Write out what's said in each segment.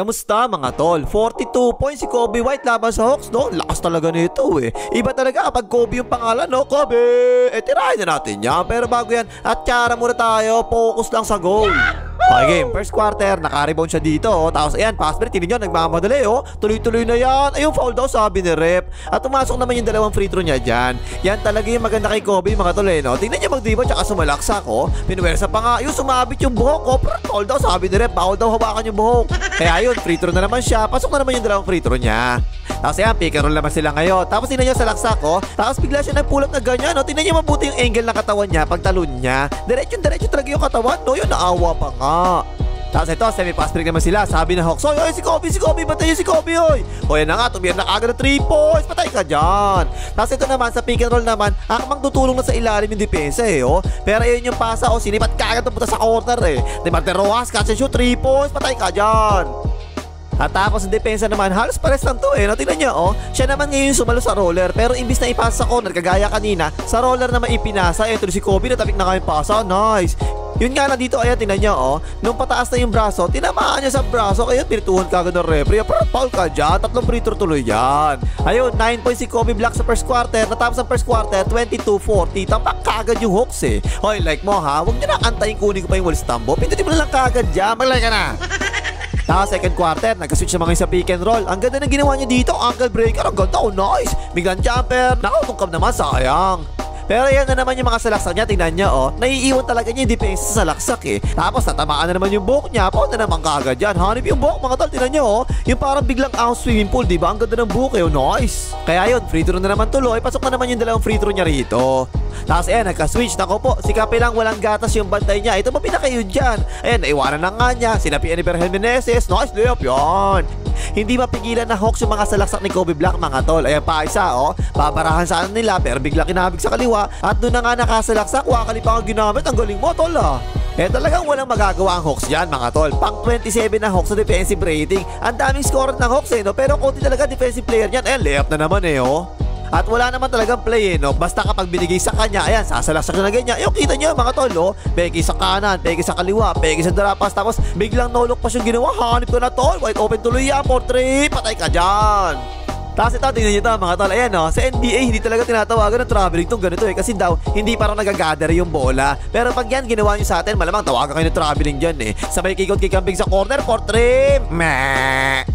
Kamusta mga tol? 42 points si Kobe White laban sa Hawks, no? Lakas talaga nito eh. Iba talaga kapag Kobe yung pangalan, no? Kobe! Tirahin na natin yan. Pero bago yan, at tsara muna tayo. Focus lang sa goal. Okay game, first quarter, naka-rebound siya dito, oh. Tapos ayan, pass break, tingnan nyo, nagmamadali, oh. Tuloy-tuloy na yan. Ayun, foul daw, sabi ni ref. At pumasok naman yung dalawang free throw niya dyan. Yan talaga yung maganda kay Kobe, mga tol, no? Tingnan nyo mag-dribble, tsaka sumalaksak, oh. Pinuwersa pa nga, yung sumabit yung buhok, oh. Pero foul daw, sabi ni ref, bawal daw hawakan yung buhok. Kaya yun, free throw na naman siya. Pasok na naman yung dalawang free throw niya. Tapos ayan, pick and roll naman sila ngayon. Tapos tingnan nyo sa laksak, oh. Tapos bigla siya nag-pull up na ganyan, no? Tingnan nyo mabuti yung angle ng katawan niya, pagtalon niya. Diretso talaga yung katawan, no? Yun, naawa pa nga. Tapos ito, semi-pass break naman sila. Sabi ng Hawks, oy, si Kobe, patay si Kobe, oy. O yan na nga, tumira na kagad ng 3 points. Patay ka dyan. Tapos ito naman, sa pick and roll naman, akmang tutulong na sa ilalim yung depensa eh, oh. Pero yun yung pasa, oh, sinipat kagad na punta sa corner eh. Demarte Rojas, catch and shoot, 3 points. Patay ka dyan. At tapos ang depensa naman, halos pares lang to eh, no? Tingnan niya, oh. Siya naman ngayon sumalo sa roller, pero imbis na ipasa sa corner, kagaya kanina, sa roller naman ipinasa. Ito si Kobe, natapik na kami pasa. Nice. Yun nga na dito, ayan, tingnan niya, oh. Nung pataas na yung braso, tinamaan niya sa braso, kaya pirituhan kagad ng referee. Pero foul ka dyan, 3 free throw tuloy yan. Ayun, 9 points si Kobe Black sa first quarter. Natapos ang first quarter, 22-40. Tambak kagad yung Hawks eh. Hoy, like mo ha, huwag niyo na antayin, kunin ko pa yung Wallace Tambo. Pindutin mo na lang kagad dyan, maglay ka na. Tapos second quarter, nag-switch naman sa pick and roll. Ang ganda na ginawa niya dito, ankle breaker. Ang ganda, oh nice. Biglang jumper, nakatungkap naman, sayang. Pero yan na naman yung mga salaksak niya, tingnan niya, oh. Naiiwan talaga niya yung depensa sa salaksak eh. Tapos natamaan na naman yung buhok niya, paon na naman kagad yan. Hanip yung buhok, mga tol, tingnan niya, oh. Yung parang biglang out swimming pool, diba? Ang ganda ng buhok eh, oh, nice. Kaya yun, free throw na naman tuloy. Pasok na naman yung dalawang free throw niya rito. Tapos ayan, nagka-switch. Nako po, si Kape lang walang gatas yung bantay niya. Ito ba pinakayun dyan? Ayan, naiwanan na nga niya. Sinapian ni Berhel Meneses. Nice layup yan. Hindi mapigilan na Hawks yung mga salaksak ni Kobe Black, mga tol. Ayan pa isa, oh. Babarahan sana nila pero bigla kinabig sa kaliwa. At doon na nga nakasalaksak, wakali pa ang ginamit. Ang galing mo, tol, ah. Eh talagang walang magagawa ang Hawks dyan, mga tol. Pang 27 na Hawks sa defensive rating. Ang daming score ng Hawks eh, no? Pero konti talaga defensive player niyan. Ayan, layup na naman eh, oh. At wala naman talagang play eh, no? Basta kapag binigay sa kanya, ayan, sasalaksak na ganyan. Yung kita nyo, mga tol, no? Pegi sa kanan, pegi sa kaliwa, pegi sa darapas. Tapos biglang no-look pa yung ginawa. Hanip ko na, tol. Wide open tuloy yan, 4-3. Patay ka dyan. Tapos ito, tingnan nyo ito, mga tol. Ayan, no? Sa NBA, hindi talaga tinatawagan ng traveling itong ganito eh. Kasi daw, hindi parang nagagather yung bola. Pero pag yan ginawa nyo sa atin, malamang tawagan kayo ng traveling dyan eh. Sabay kikot-kikambing sa corner, 4-3. Meh.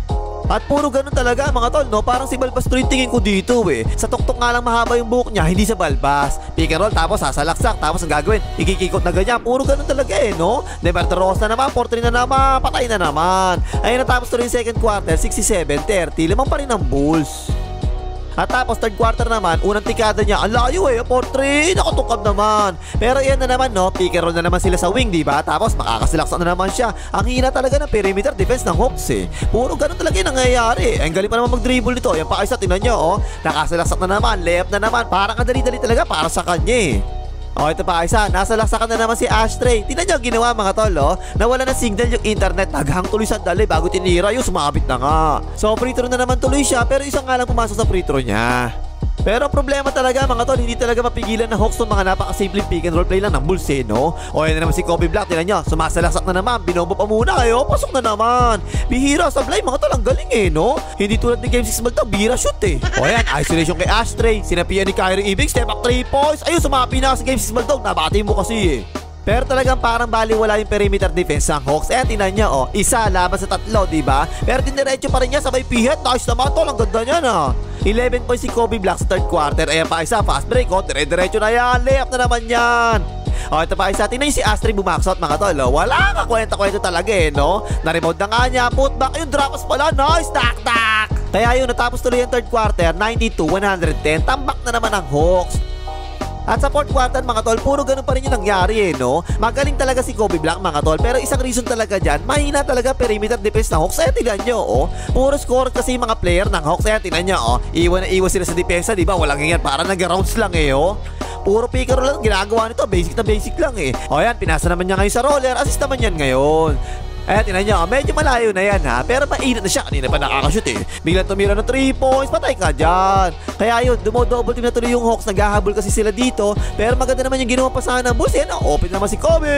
At puro ganun talaga, mga tol, no? Parang si Balbas tuloy tingin ko dito eh. Sa tuktok nga lang mahaba yung buhok niya, hindi sa Balbas. Pick and roll, tapos sasalaksak, tapos ang gagawin, ikikikot na ganyan. Puro ganun talaga eh, no? Demarte Rojas na naman, 4-3 na naman, patay na naman. Ayun, natapos tuloy yung second quarter, 67-30, lamang pa rin ang Bulls. At tapos third quarter naman, unang tikada niya, ang layo eh, 4-3, nakatungkab naman. Pero yan na naman, no, pick and roll na naman sila sa wing, diba? Tapos makakasilaksak na naman siya. Ang hina talaga ng perimeter defense ng Hawks eh. Puro ganun talaga yung nangyayari. Ang galing pa naman mag-dribble nito. Yan pa isa, tingnan nyo, oh. Nakasilaksak na naman, layup na naman. Parang ang dali-dali talaga para sa kanya eh. O, ito pa isa, nasa laksakan na naman si Ashtray. Tingnan nyo ang ginawa, mga tol, oh. Nawala na signal yung internet, naghang tuloy sandali bago tinira, yung sumabit na nga. So free throw na naman tuloy siya, pero isang nga lang pumasok sa free throw niya. Pero problema talaga, mga tol, hindi talaga mapigilan ng Hawks ng mga napakasimpleng pick and roll play lang ng Bulls eh, no? O yan na naman si Kobe Black, tingnan nyo, sumasalaksak na naman, binombo pa muna kayo, pasok na naman. Bihira, sablay, mga tol, ang galing eh, no? Hindi tulad ni Game 6 Malta, bihira shoot eh. O yan, isolation kay Ashtray, sinapian ni Kyrie Irving, step up 3 points. Ayun, sumapi na si Game 6 Malta, nabati mo kasi eh. Pero talagang parang baliwala yung perimeter defense ng Hawks. Ayan, tingnan niya, oh. Isa laban sa 3, diba? Pero diniretso pa rin niya, sabay pihet. Nice naman, tol. Ang ganda niya na. 11 points si Kobe Black sa third quarter. Ayan pa isa, fast break, oh. Dire-diretso na yan. Layup na naman yan. O, ito pa isa. Tingnan niyo si Ashtray bumaksot, mga tol, oh. Wala ka kwenta-kwenta talaga eh, no? Na-rebound na nga niya. Putback, yung drops pala. Nice, tak-tak. Kaya yun, natapos tuloy yung third quarter, 92-110. Tambak na naman ang Hawks. At sa fourth quarter, mga tol, puro ganun pa rin yung nangyari eh, no? Magaling talaga si Kobe Black, mga tol. Pero isang reason talaga dyan, mahina talaga perimeter defense ng Hawks. Ayan, tignan nyo, oh. Puro score kasi yung mga player ng Hawks. Ayan, tignan nyo, oh. Iwan na iwan sila sa depensa, di ba? Walang ganyan, para nag-rounds lang eh, oh. Puro pick and roll lang ginagawa nito. Basic na basic lang eh. O yan, pinasa naman niya ngayon sa roller. Assist naman yan ngayon. Ayan, tingnan nyo, medyo malayo na yan ha. Pero mainit na siya, kanina pa nakakashoot eh. Biglang tumira ng 3 points, patay ka dyan. Kaya yun, dumodouble team na tuloy yung Hawks. Naghahabol kasi sila dito. Pero maganda naman yung ginawa pasahan ng Bulls. Yan, open naman si Kobe.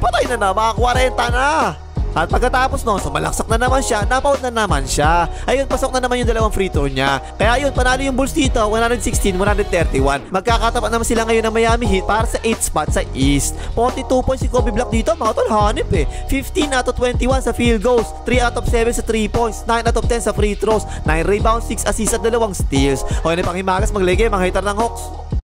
Patay na naman, 40 na. At pagkatapos noon, sumalaksak na naman siya, napaut na naman siya. Ayun, pasok na naman yung dalawang free throw niya. Kaya yun, panalo yung Bulls dito, 116-131. Magkakatapat naman sila ngayon ng Miami Heat para sa 8th spot sa East. 42 points si Kobe Black dito, mga tol, hanip eh. 15 out of 21 sa field goals, 3 out of 7 sa 3 points, 9 out of 10 sa free throws, 9 rebounds, 6 assists at 2 steals. O yun, panghimagas, maglagay mga hater ng Hawks.